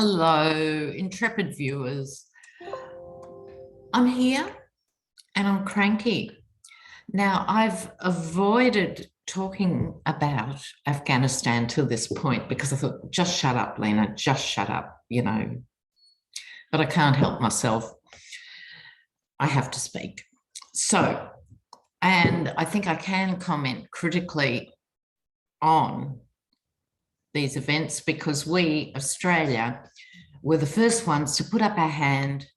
Hello, intrepid viewers. I'm here and I'm cranky. Now, I've avoided talking about Afghanistan till this point because I thought, just shut up, Lena, just shut up, but I can't help myself. I have to speak. So, and I think I can comment critically on these events because we, Australia, were the first ones to put up our hand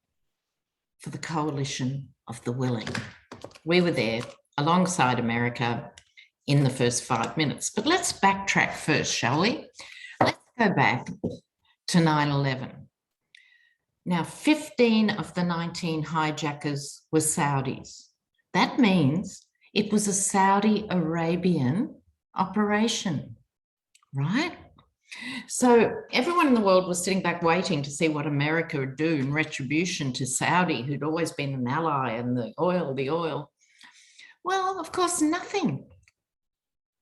for the coalition of the willing. We were there alongside America in the first 5 minutes. But let's backtrack first, shall we? Let's go back to 9/11. Now, 15 of the 19 hijackers were Saudis. That means it was a Saudi Arabian operation, right? So everyone in the world was sitting back waiting to see what America would do in retribution to Saudi, who'd always been an ally, and the oil. Well, of course, nothing,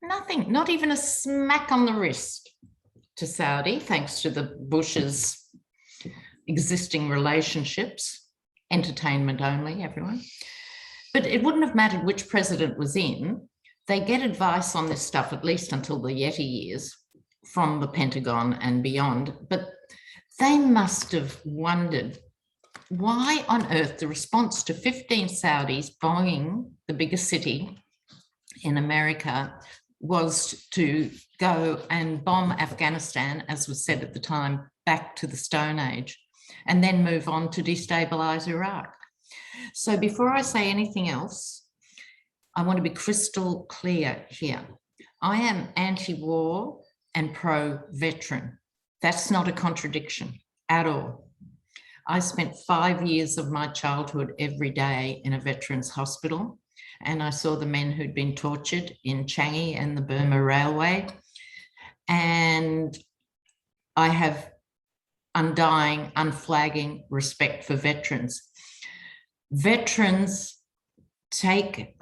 not even a smack on the wrist to Saudi, thanks to the Bush's existing relationships, entertainment only, everyone. But it wouldn't have mattered which president was in. They get advice on this stuff, at least until the Yeti years, from the Pentagon and beyond. But they must have wondered why on earth the response to 15 Saudis bombing the biggest city in America was to go and bomb Afghanistan, as was said at the time, back to the Stone Age, and then move on to destabilize Iraq. So before I say anything else, I want to be crystal clear here. I am anti-war and pro-veteran. That's not a contradiction at all. I spent 5 years of my childhood every day in a veterans hospital, and I saw the men who'd been tortured in Changi and the Burma Railway. And I have undying, unflagging respect for veterans. Veterans take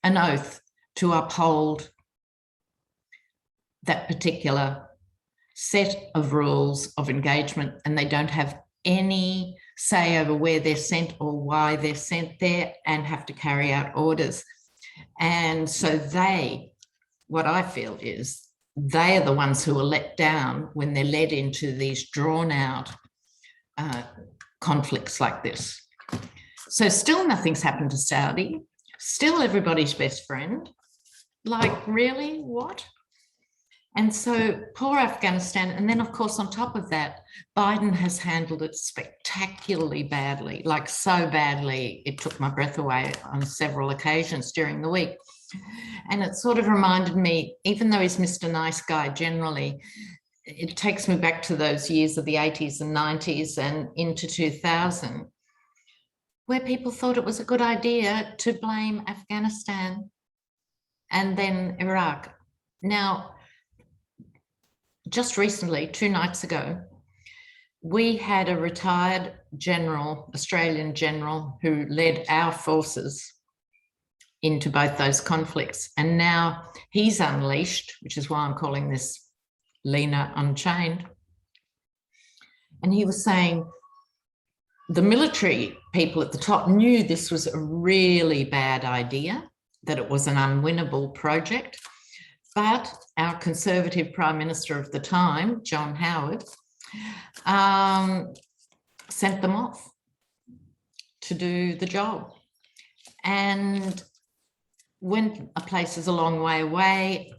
an oath to uphold that particular set of rules of engagement, and they don't have any say over where they're sent or why they're sent there, and have to carry out orders. And so what I feel is they are the ones who are let down when they're led into these drawn out conflicts like this. So still nothing's happened to Saudi, still everybody's best friend. Like, really, what? And so poor Afghanistan. And then, of course, on top of that, Biden has handled it spectacularly badly, like so badly, it took my breath away on several occasions during the week. And it sort of reminded me, even though he's Mr. Nice Guy generally, it takes me back to those years of the 80s and 90s and into 2000, where people thought it was a good idea to blame Afghanistan and then Iraq. Now, just recently, 2 nights ago, we had a retired general, Australian general, who led our forces into both those conflicts. And now he's unleashed, which is why I'm calling this Lena Unchained. And he was saying the military people at the top knew this was a really bad idea, that it was an unwinnable project. But our Conservative Prime Minister of the time, John Howard, sent them off to do the job. And when a place is a long way away,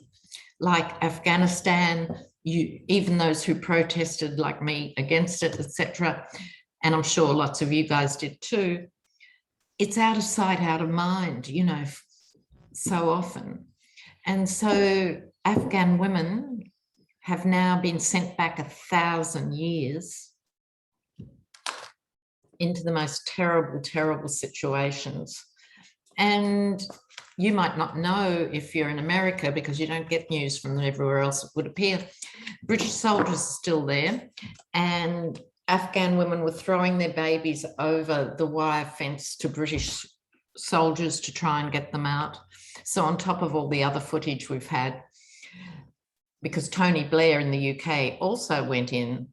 like Afghanistan, even those who protested like me against it, etc., and I'm sure lots of you guys did too, it's out of sight, out of mind, so often. And so Afghan women have now been sent back 1,000 years into the most terrible, terrible situations. And you might not know if you're in America, because you don't get news from them everywhere else, it would appear. British soldiers are still there, and Afghan women were throwing their babies over the wire fence to British soldiers to try and get them out. So on top of all the other footage we've had, because Tony Blair in the UK also went in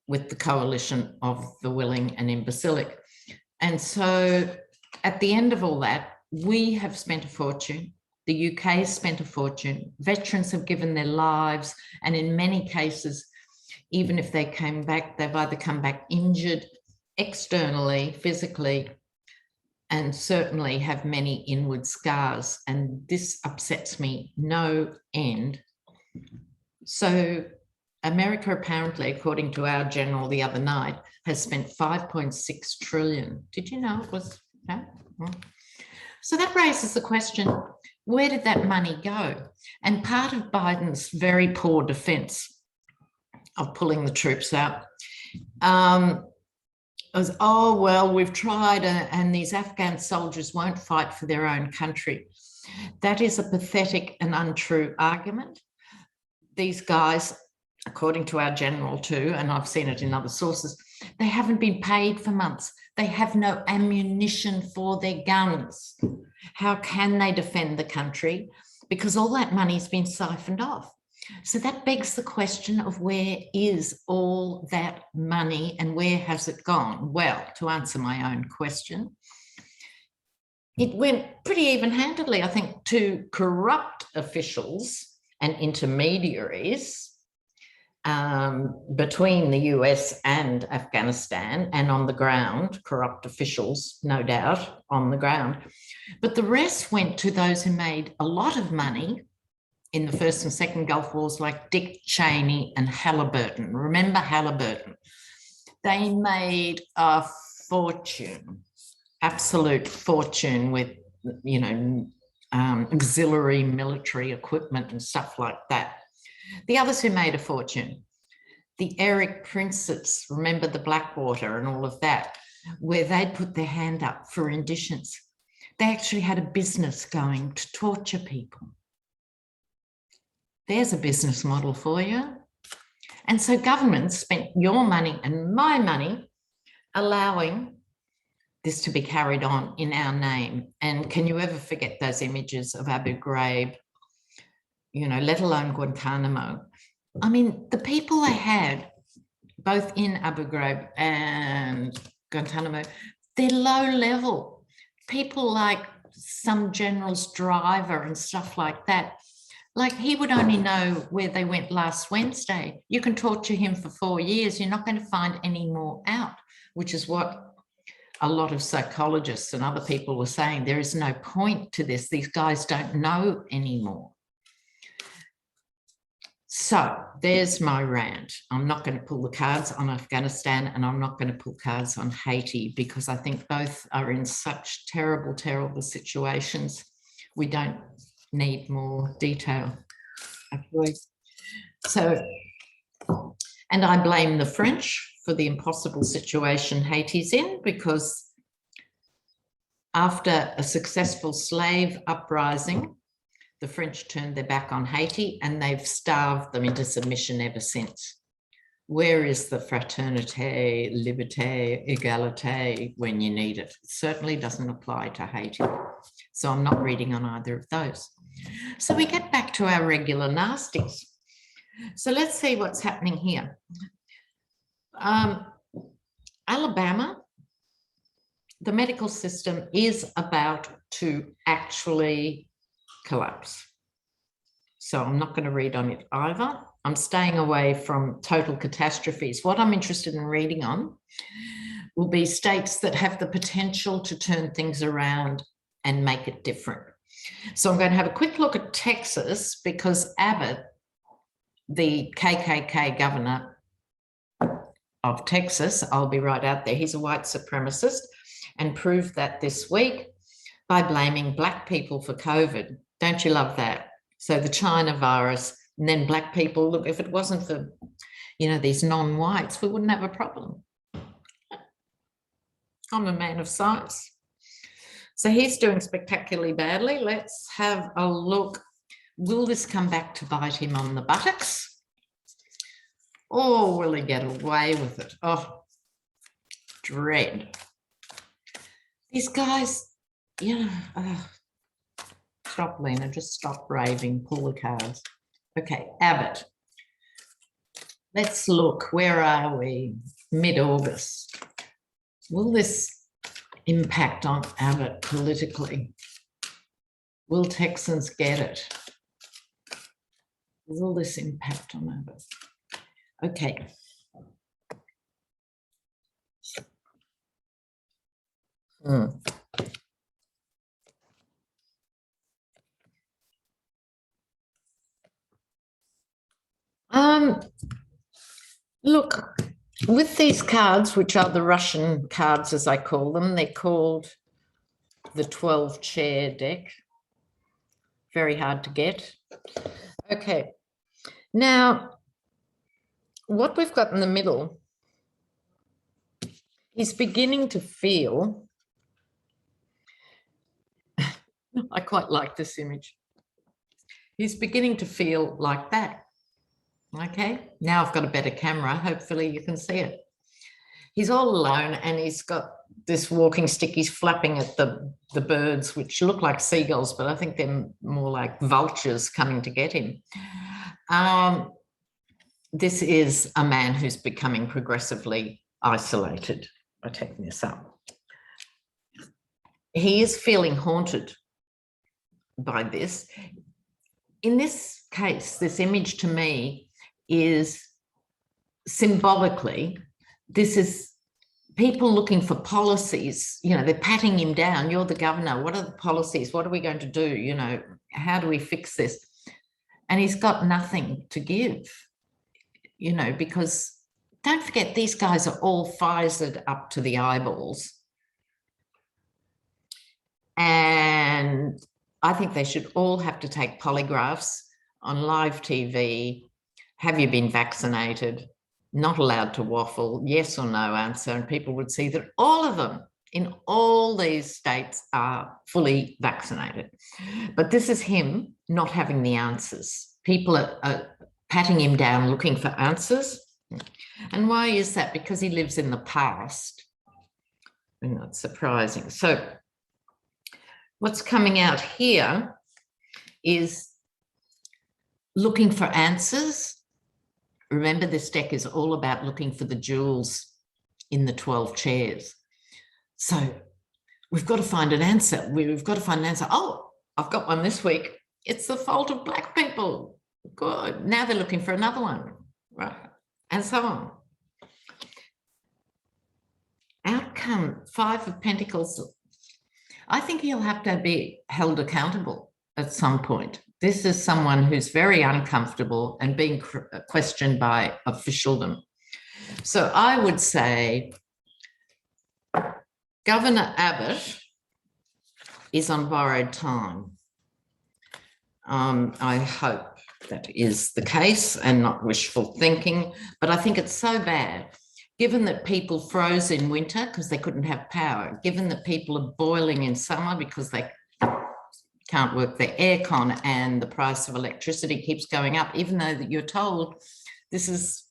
with the coalition of the willing and imbecilic. And so at the end of all that, we have spent a fortune. The UK has spent a fortune. Veterans have given their lives. And in many cases, even if they came back, they've either come back injured externally, physically, and certainly have many inward scars. And this upsets me no end. So America, apparently, according to our general the other night, has spent 5.6 trillion. Did you know it was that? So that raises the question, where did that money go? And part of Biden's very poor defense of pulling the troops out was, oh, well, we've tried and these Afghan soldiers won't fight for their own country. That is a pathetic and untrue argument. These guys, according to our general too, and I've seen it in other sources, they haven't been paid for months. They have no ammunition for their guns. How can they defend the country? Because all that money's been siphoned off. So that begs the question of where is all that money and where has it gone? Well, to answer my own question, it went pretty even-handedly, I think, to corrupt officials and intermediaries between the US and Afghanistan, and on the ground, corrupt officials, no doubt, on the ground. But the rest went to those who made a lot of money in the first and second Gulf Wars, like Dick Cheney and Halliburton. Remember Halliburton? They made a fortune, absolute fortune with, you know, auxiliary military equipment and stuff like that. The others who made a fortune, the Eric Princes, remember the Blackwater and all of that, where they'd put their hand up for renditions. They actually had a business going to torture people. There's a business model for you. And so governments spent your money and my money allowing this to be carried on in our name. And can you ever forget those images of Abu Ghraib, you know, let alone Guantanamo? I mean, the people they had, both in Abu Ghraib and Guantanamo, they're low level. People like some general's driver and stuff like that. Like, he would only know where they went last Wednesday. You can torture him for 4 years. You're not going to find any more out, which is what a lot of psychologists and other people were saying. There is no point to this. These guys don't know anymore. So there's my rant. I'm not going to pull the cards on Afghanistan, and I'm not going to pull cards on Haiti, because I think both are in such terrible, terrible situations. We don't need more detail, actually. So, and I blame the French for the impossible situation Haiti's in, because after a successful slave uprising, the French turned their back on Haiti and they've starved them into submission ever since. Where is the fraternité, liberté, égalité when you need it? It certainly doesn't apply to Haiti. So I'm not reading on either of those. So we get back to our regular nasties. So let's see what's happening here. Alabama, the medical system is about to actually collapse. So I'm not going to read on it either. I'm staying away from total catastrophes. What I'm interested in reading on will be states that have the potential to turn things around and make it different. So I'm going to have a quick look at Texas, because Abbott, the KKK governor of Texas, I'll be right out there, he's a white supremacist, and proved that this week by blaming Black people for COVID. Don't you love that? So the China virus, and then Black people, look, if it wasn't for, you know, these non-whites, we wouldn't have a problem. I'm a man of science. So he's doing spectacularly badly. Let's have a look. Will this come back to bite him on the buttocks? Or will he get away with it? Oh, dread. These guys, you know, stop, Lena, just stop raving, pull the cards. Okay, Abbott. Let's look. Where are we? Mid-August. Will this impact on Abbott politically? Will Texans get it? Will this impact on Abbott? Okay. Look, with these cards, which are the Russian cards, as I call them, they're called the 12 chair deck. Very hard to get. Okay. Now, what we've got in the middle, he's beginning to feel, I quite like this image. He's beginning to feel like that. Okay, now I've got a better camera. Hopefully you can see it. He's all alone and he's got this walking stick. He's flapping at the birds, which look like seagulls, but I think they're more like vultures coming to get him. This is a man who's becoming progressively isolated by taking this up. He is feeling haunted by this. In this case, this image to me is symbolically, this is people looking for policies. You know, they're patting him down. You're the governor. What are the policies? What are we going to do? You know, how do we fix this? And he's got nothing to give, you know, because don't forget, these guys are all Pfizered up to the eyeballs. And I think they should all have to take polygraphs on live TV. Have you been vaccinated? Not allowed to waffle, yes or no answer. And people would see that all of them in all these states are fully vaccinated. But this is him not having the answers. People are patting him down, looking for answers. And why is that? Because he lives in the past. And that's surprising. So what's coming out here is looking for answers. Remember, this deck is all about looking for the jewels in the 12 chairs. So we've got to find an answer. We've got to find an answer. Oh, I've got one this week. It's the fault of Black people. Good. Now they're looking for another one, right? And so on. Outcome, 5 of Pentacles. I think he'll have to be held accountable at some point. This is someone who's very uncomfortable and being questioned by officialdom. So I would say Governor Abbott is on borrowed time. I hope that is the case and not wishful thinking, but I think it's so bad, given that people froze in winter because they couldn't have power, given that people are boiling in summer because they can't work their aircon and the price of electricity keeps going up, even though that you're told this is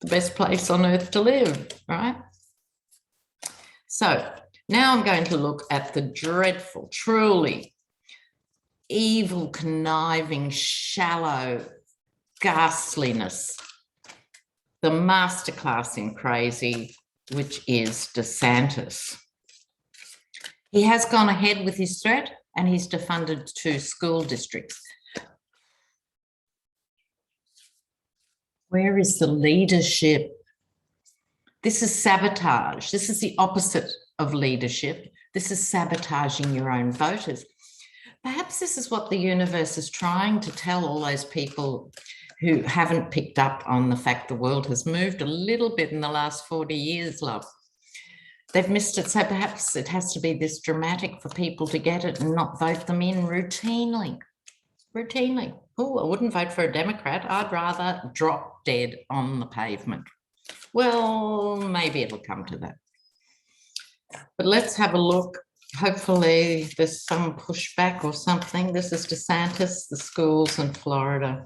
the best place on earth to live, right? So now I'm going to look at the dreadful, truly evil, conniving, shallow ghastliness, the masterclass in crazy, which is DeSantis. He has gone ahead with his threat and he's defunded 2 school districts. Where is the leadership? This is sabotage. This is the opposite of leadership. This is sabotaging your own voters. Perhaps this is what the universe is trying to tell all those people who haven't picked up on the fact the world has moved a little bit in the last 40 years, love. They've missed it. So perhaps it has to be this dramatic for people to get it and not vote them in routinely. Routinely. Oh, I wouldn't vote for a Democrat. I'd rather drop dead on the pavement. Well, maybe it'll come to that. But let's have a look. Hopefully there's some pushback or something. This is DeSantis, the schools in Florida.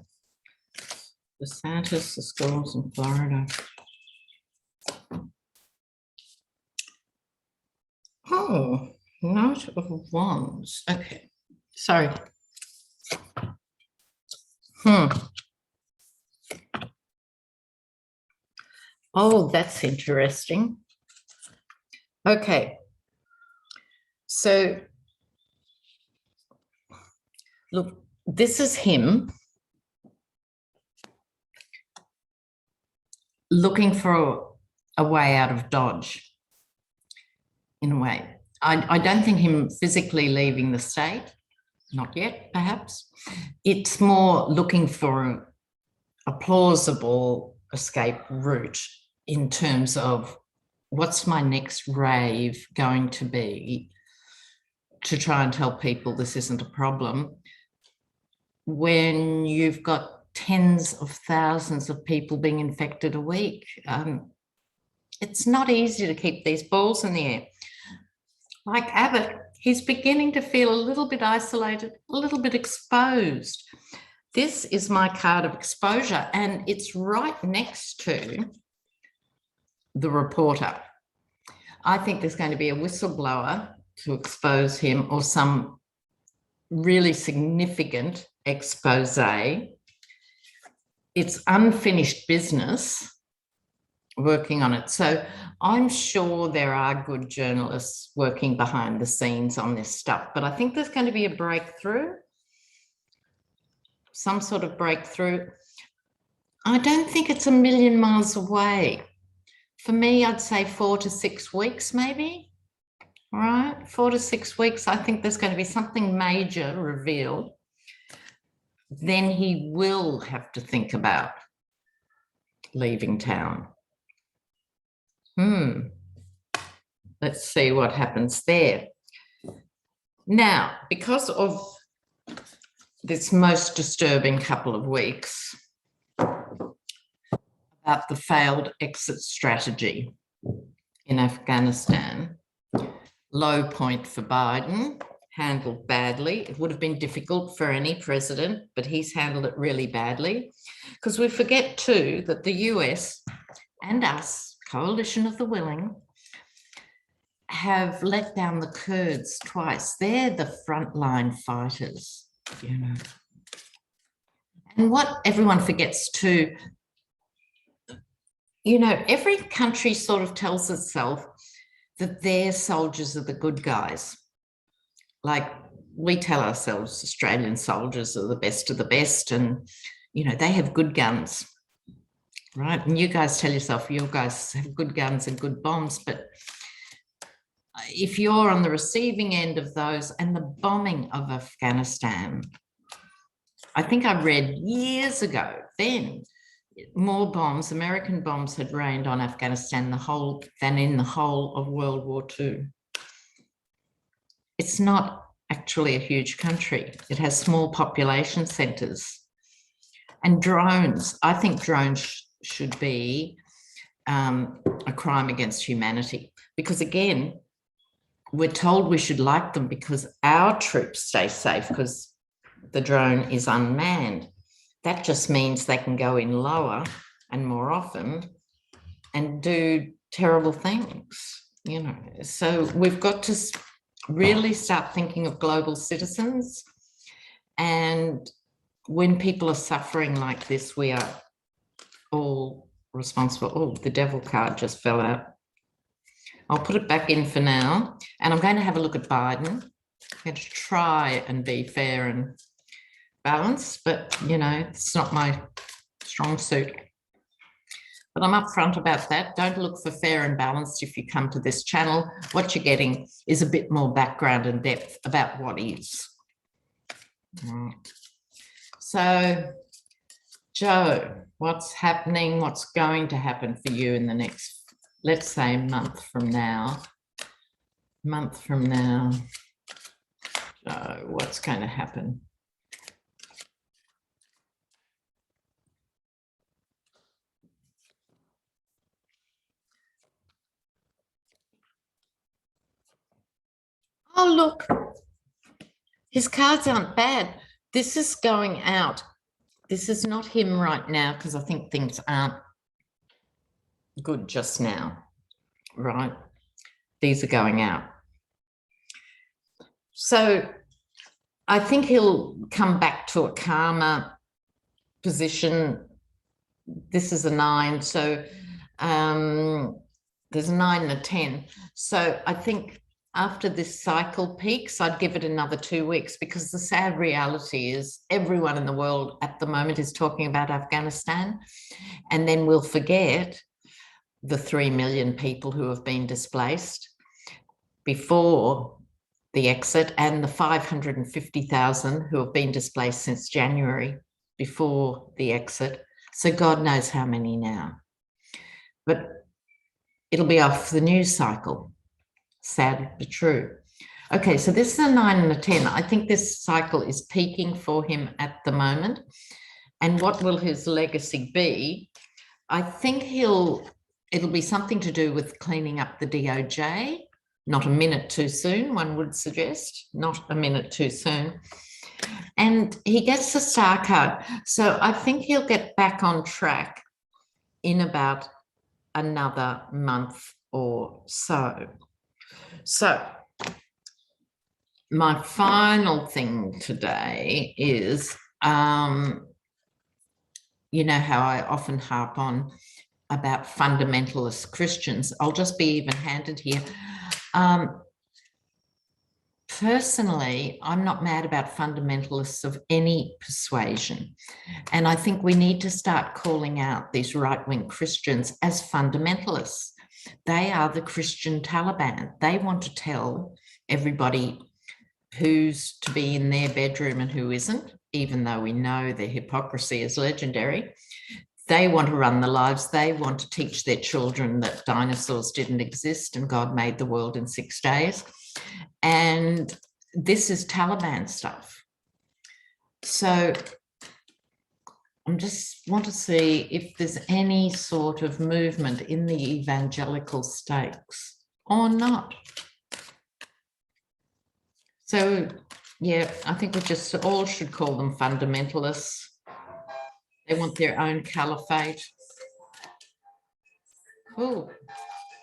DeSantis, the schools in Florida. Oh, Knight of Wands. Okay, sorry. Oh, that's interesting. Okay. So, look, this is him looking for a way out of Dodge, in a way. I don't think him physically leaving the state, not yet, perhaps. It's more looking for a plausible escape route in terms of what's my next rave going to be to try and tell people this isn't a problem when you've got tens of thousands of people being infected a week. It's not easy to keep these balls in the air. Like Abbott, he's beginning to feel a little bit isolated, a little bit exposed. This is my card of exposure, and it's right next to the reporter. I think there's going to be a whistleblower to expose him or some really significant expose. It's unfinished business working on it. So I'm sure there are good journalists working behind the scenes on this stuff, but I think there's going to be a breakthrough, some sort of breakthrough. I don't think it's a million miles away. For me, I'd say 4 to 6 weeks, maybe. All right, 4 to 6 weeks. I think there's going to be something major revealed. Then he will have to think about leaving town. Let's see what happens there. Now, because of this most disturbing couple of weeks about the failed exit strategy in Afghanistan, low point for Biden, handled badly. It would have been difficult for any president, but he's handled it really badly. Because we forget too that the US and us, coalition of the willing, have let down the Kurds twice. They're the frontline fighters, you know. And what everyone forgets too, you know, every country sort of tells itself that their soldiers are the good guys. Like we tell ourselves Australian soldiers are the best of the best, and, you know, they have good guns, right? And you guys tell yourself you guys have good guns and good bombs, but if you're on the receiving end of those and the bombing of Afghanistan, I think I read years ago then, more bombs, American bombs had rained on Afghanistan than in the whole of World War II. It's not actually a huge country. It has small population centres. And drones, I think drones should be a crime against humanity. Because again, we're told we should like them because our troops stay safe because the drone is unmanned. That just means they can go in lower and more often and do terrible things, you know. So we've got to really start thinking of global citizens. And when people are suffering like this, we are all responsible. Oh, the devil card just fell out. I'll put it back in for now. And I'm going to have a look at Biden. I'm going to try and be fair and balanced, but, you know, it's not my strong suit. But I'm upfront about that. Don't look for fair and balanced if you come to this channel. What you're getting is a bit more background and depth about what is. So, Joe, what's happening? What's going to happen for you in the next, let's say, month from now? Joe, what's going to happen? Oh, look, his cards aren't bad. This is going out. This is not him right now because I think things aren't good just now, right? These are going out. So I think he'll come back to a calmer position. This is a 9, so There's 9 and a 10. So I think after this cycle peaks, I'd give it another 2 weeks, because the sad reality is everyone in the world at the moment is talking about Afghanistan, and then we'll forget the 3 million people who have been displaced before the exit, and the 550,000 who have been displaced since January before the exit. So God knows how many now. But it'll be off the news cycle. Sad but true. Okay, so this is a 9 and a 10. I think this cycle is peaking for him at the moment. And what will his legacy be? I think it'll be something to do with cleaning up the DOJ. Not a minute too soon, one would suggest. Not a minute too soon. And he gets the star card. So I think he'll get back on track in about another month or so. So my final thing today is, you know how I often harp on about fundamentalist Christians. I'll just be even-handed here. Personally, I'm not mad about fundamentalists of any persuasion. And I think we need to start calling out these right-wing Christians as fundamentalists. They are the Christian Taliban. They want to tell everybody who's to be in their bedroom and who isn't, even though we know their hypocrisy is legendary. They want to run the lives. They want to teach their children that dinosaurs didn't exist and God made the world in 6 days. And this is Taliban stuff. So I just want to see if there's any sort of movement in the evangelical stakes or not. So, yeah, I think we just all should call them fundamentalists. They want their own caliphate. Oh,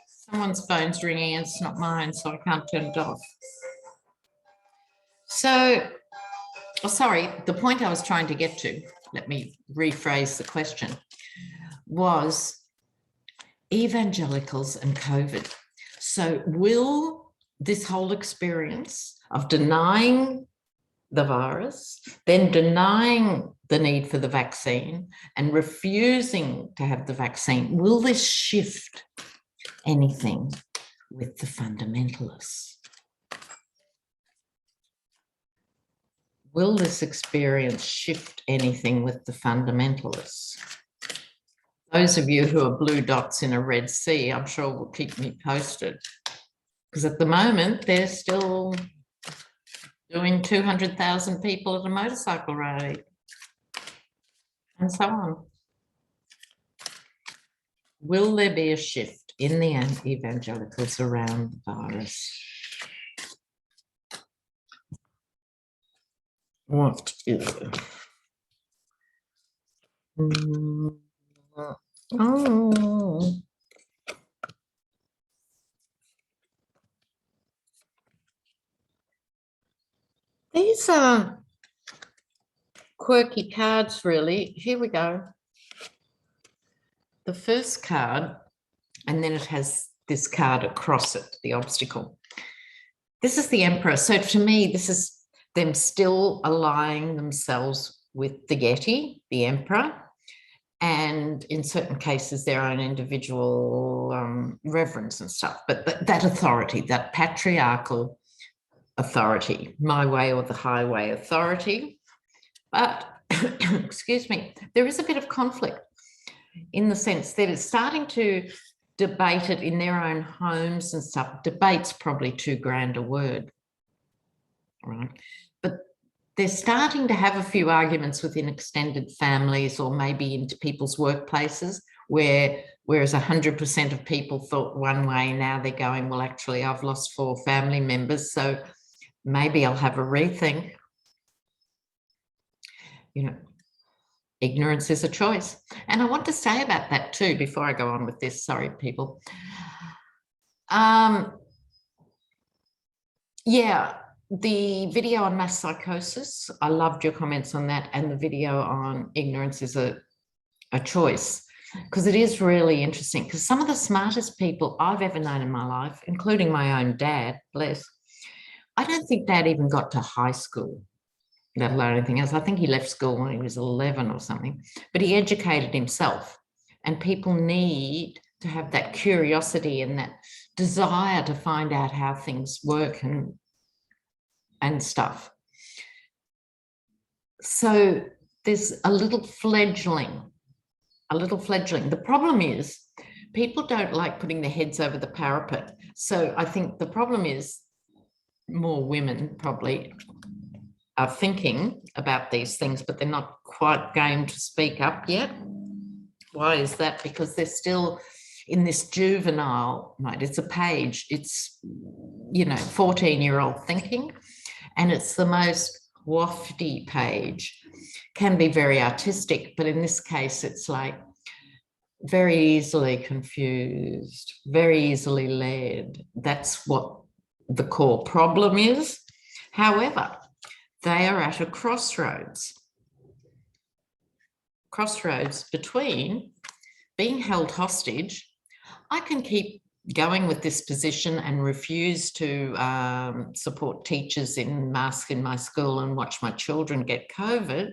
someone's phone's ringing. It's not mine, so I can't turn it off. So, oh, sorry, the point I was trying to get to, let me rephrase the question, was evangelicals and COVID. So will this whole experience of denying the virus, then denying the need for the vaccine and refusing to have the vaccine, will this shift anything with the fundamentalists? Will this experience shift anything with the fundamentalists? Those of you who are blue dots in a red sea, I'm sure will keep me posted. Because at the moment, they're still doing 200,000 people at a motorcycle rally and so on. Will there be a shift in the evangelicals around the virus? What is it? Oh. These are quirky cards, really. Here we go. The first card, and then it has this card across it, the obstacle. This is the Emperor. So to me, this is them still aligning themselves with the Yeti, the Emperor, and in certain cases, their own individual reverence and stuff. But that authority, that patriarchal authority, my way or the highway authority. But, excuse me, there is a bit of conflict in the sense that it's starting to debate it in their own homes and stuff. Debate's probably too grand a word, right? But they're starting to have a few arguments within extended families or maybe into people's workplaces whereas 100% of people thought one way, now they're going, well, actually, I've lost 4 family members, so maybe I'll have a rethink. You know, ignorance is a choice. And I want to say about that too, before I go on with this, sorry, people. Yeah, the video on mass psychosis, I loved your comments on that, and the video on ignorance is a choice. because it is really interesting. Because some of the smartest people I've ever known in my life, including my own dad, bless, I don't think Dad even got to high school, let alone anything else. I think he left school when he was 11 or something, but he educated himself. And people need to have that curiosity and that desire to find out how things work and stuff. So there's a little fledgling. The problem is people don't like putting their heads over the parapet. So I think the problem is more women probably are thinking about these things, but they're not quite game to speak up yet. Why is that? Because they're still in this juvenile mode. It's a page. It's, 14-year-old thinking, and it's the most wafty page. Can be very artistic, but in this case, it's like very easily confused, very easily led. That's what the core problem is. However, they are at a crossroads between being held hostage. I can keep going with this position and refuse to support teachers in masks in my school and watch my children get COVID,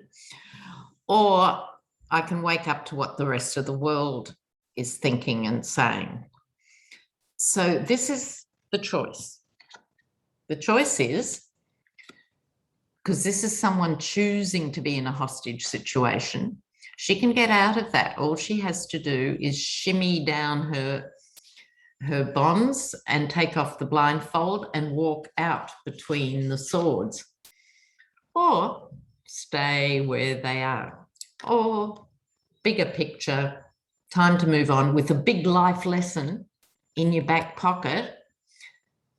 or I can wake up to what the rest of the world is thinking and saying. So this is the choice. The choice is, because this is someone choosing to be in a hostage situation, she can get out of that. All she has to do is shimmy down her bonds and take off the blindfold and walk out between the swords, or stay where they are, or bigger picture, time to move on with a big life lesson in your back pocket.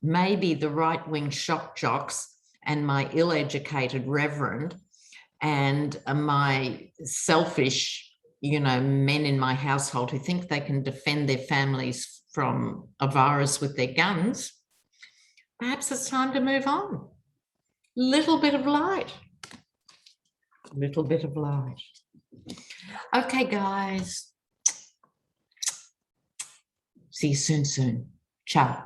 Maybe the right-wing shock jocks and my ill-educated reverend and my selfish, men in my household who think they can defend their families from a virus with their guns. Perhaps it's time to move on. Little bit of light. Okay, guys. See you soon. Ciao.